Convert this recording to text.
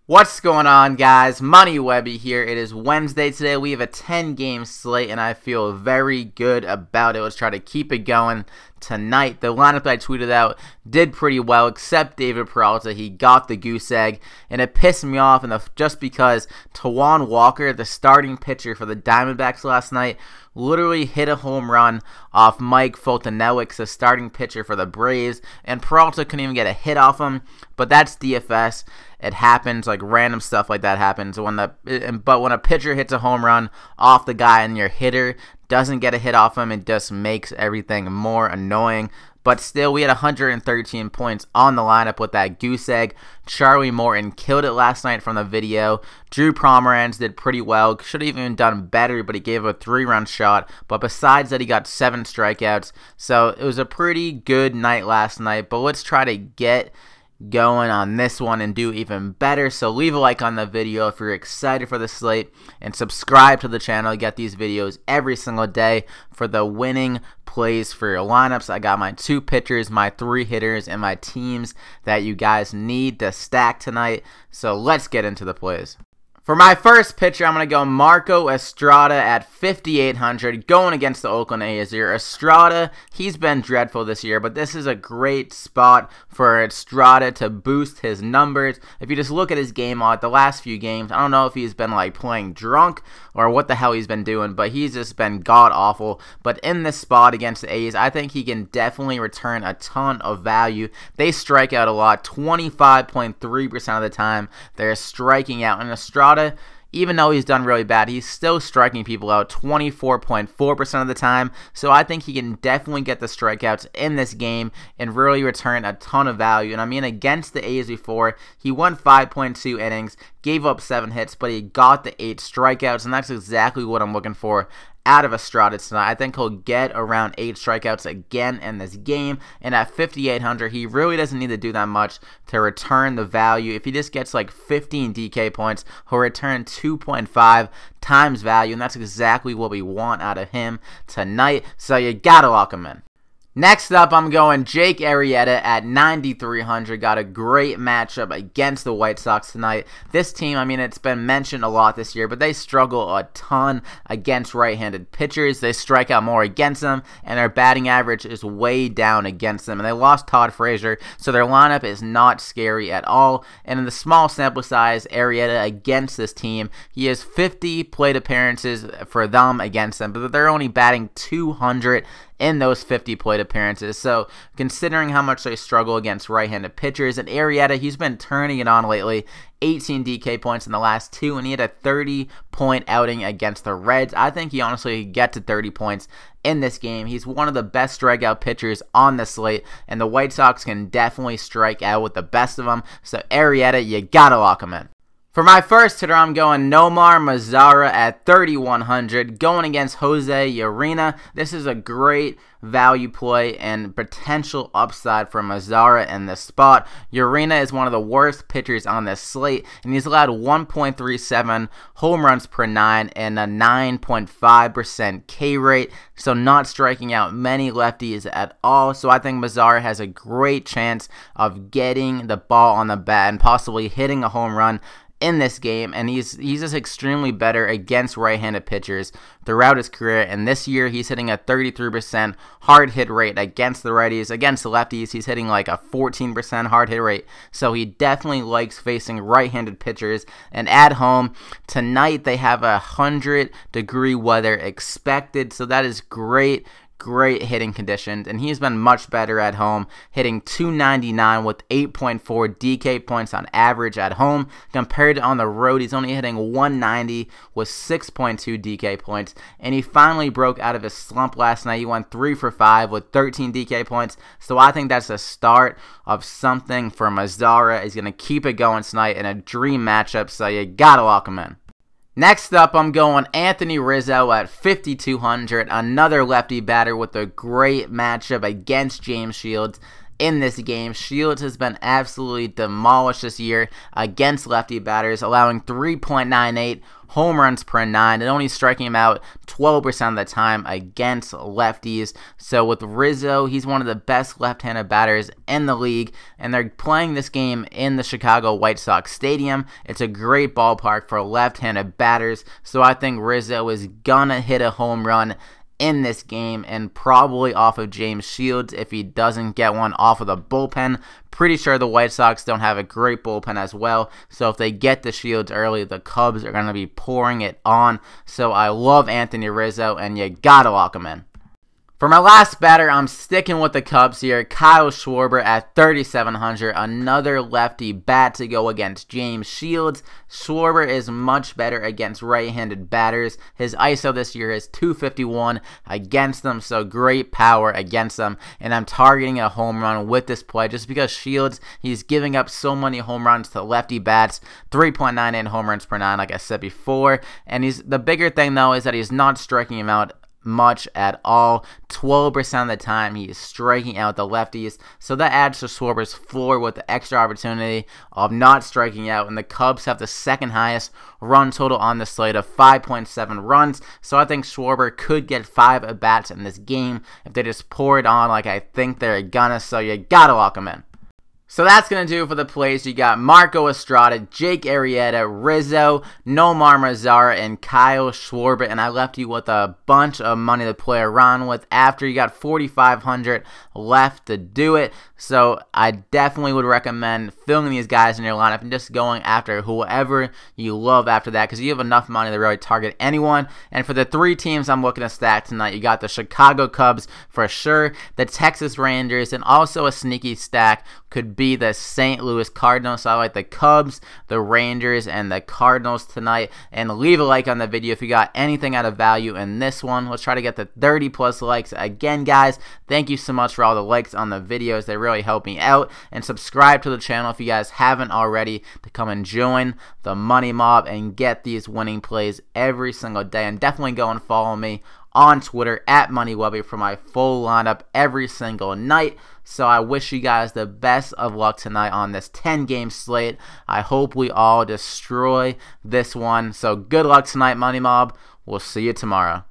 What's going on, guys? Money Webby here. It is Wednesday today. We have a 10-game slate, and I feel very good about it. Let's try to keep it going tonight. The lineup that I tweeted out did pretty well, except David Peralta. He got the goose egg, and it pissed me off just because Tawan Walker, the starting pitcher for the Diamondbacks last night, literally hit a home run off Mike Foltynewicz, the starting pitcher for the Braves, and Peralta couldn't even get a hit off him. But that's DFS. It happens, like random stuff like that happens. But when a pitcher hits a home run off the guy and your hitter doesn't get a hit off him, it just makes everything more annoying. But still, we had 113 points on the lineup with that goose egg. Charlie Morton killed it last night from the video. Drew Pomeranz did pretty well. Should have even done better, but he gave a 3-run shot. But besides that, he got 7 strikeouts. So it was a pretty good night last night. But let's try to get going on this one and do even better. So leave a like on the video if you're excited for the slate, and subscribe to the channel to get these videos every single day for the winning plays for your lineups. I got my 2 pitchers, my 3 hitters, and my teams that you guys need to stack tonight. So let's get into the plays. For my first pitcher, I'm going to go Marco Estrada at 5,800, going against the Oakland A's here. Estrada, he's been dreadful this year, but this is a great spot for Estrada to boost his numbers. If you just look at his game log, the last few games, I don't know if he's been like playing drunk or what the hell he's been doing, but he's just been god-awful. But in this spot against the A's, I think he can definitely return a ton of value. They strike out a lot, 25.3% of the time they're striking out, and Estrada, even though he's done really bad, he's still striking people out 24.4% of the time. So I think he can definitely get the strikeouts in this game and really return a ton of value. And I mean, against the A's before, he went 5.2 innings, gave up 7 hits, but he got the 8 strikeouts, and that's exactly what I'm looking for out of Estrada tonight. I think he'll get around 8 strikeouts again in this game, and at 5,800, he really doesn't need to do that much to return the value. If he just gets like 15 DK points, he'll return 2.5 times value, and that's exactly what we want out of him tonight, so you gotta lock him in. Next up, I'm going Jake Arrieta at 9,300. Got a great matchup against the White Sox tonight. This team, I mean, it's been mentioned a lot this year, but they struggle a ton against right-handed pitchers. They strike out more against them, and their batting average is way down against them. And they lost Todd Frazier, so their lineup is not scary at all. And in the small sample size, Arrieta against this team, he has 50 plate appearances for them against them, but they're only batting 200 in those 50 plate appearances. So considering how much they struggle against right-handed pitchers, and Arrieta, he's been turning it on lately. 18 DK points in the last 2, and he had a 30-point outing against the Reds. I think he honestly could get to 30 points in this game. He's one of the best strikeout pitchers on the slate, and the White Sox can definitely strike out with the best of them. So Arrieta, you gotta lock him in. For my first hitter, I'm going Nomar Mazara at 3,100, going against Jose Urena. This is a great value play and potential upside for Mazara in this spot. Urena is one of the worst pitchers on this slate, and he's allowed 1.37 home runs per 9 and a 9.5% K rate, so not striking out many lefties at all. So I think Mazara has a great chance of getting the ball on the bat and possibly hitting a home run in this game, and he's just extremely better against right-handed pitchers throughout his career, and this year he's hitting a 33% hard hit rate against the righties. Against the lefties, he's hitting like a 14% hard hit rate, so he definitely likes facing right-handed pitchers. And at home tonight, they have 100-degree weather expected, so that is great hitting conditions, and he's been much better at home, hitting 299 with 8.4 DK points on average at home, compared to on the road he's only hitting 190 with 6.2 DK points. And he finally broke out of his slump last night. He went 3 for 5 with 13 DK points, so I think that's the start of something for Mazara. He's going to keep it going tonight in a dream matchup, so you gotta lock him in. Next up, I'm going Anthony Rizzo at 5,200, another lefty batter with a great matchup against James Shields in this game. Shields has been absolutely demolished this year against lefty batters, allowing 3.98 home runs per 9 and only striking him out 12% of the time against lefties. So with Rizzo, he's one of the best left-handed batters in the league, and they're playing this game in the Chicago White Sox Stadium. It's a great ballpark for left-handed batters, so I think Rizzo is gonna hit a home run in this game, and probably off of James Shields if he doesn't get one off of the bullpen. Pretty sure the White Sox don't have a great bullpen as well, so if they get the Shields early, the Cubs are going to be pouring it on. So I love Anthony Rizzo, and you gotta lock him in. For my last batter, I'm sticking with the Cubs here. Kyle Schwarber at 3,700. Another lefty bat to go against James Shields. Schwarber is much better against right-handed batters. His ISO this year is 251 against them, so great power against them. And I'm targeting a home run with this play just because Shields, he's giving up so many home runs to lefty bats. 3.98 home runs per 9, like I said before. And the bigger thing, though, is that he's not striking him out much at all. 12% of the time he is striking out the lefties, so that adds to Schwarber's floor with the extra opportunity of not striking out. And the Cubs have the second highest run total on the slate of 5.7 runs, so I think Schwarber could get 5 at-bats in this game if they just pour it on like I think they're gonna, so you gotta lock them in. So that's going to do it for the plays. You got Marco Estrada, Jake Arrieta, Rizzo, Nomar Mazara, and Kyle Schwarber. And I left you with a bunch of money to play around with after you got 4,500 left to do it. So I definitely would recommend filling these guys in your lineup and just going after whoever you love after that, because you have enough money to really target anyone. And for the 3 teams I'm looking to stack tonight, you got the Chicago Cubs for sure, the Texas Rangers, and also a sneaky stack could be the St. Louis Cardinals. So I like the Cubs, the Rangers, and the Cardinals tonight. And leave a like on the video if you got anything out of value in this one. Let's try to get the 30+ likes. Again, guys, thank you so much for all the likes on the videos. They really help me out. And subscribe to the channel if you guys haven't already to come and join the Money Mob and get these winning plays every single day. And definitely go and follow me on Twitter at MoneyWebby for my full lineup every single night. So I wish you guys the best of luck tonight on this 10-game slate. I hope we all destroy this one. So good luck tonight, Money Mob. We'll see you tomorrow.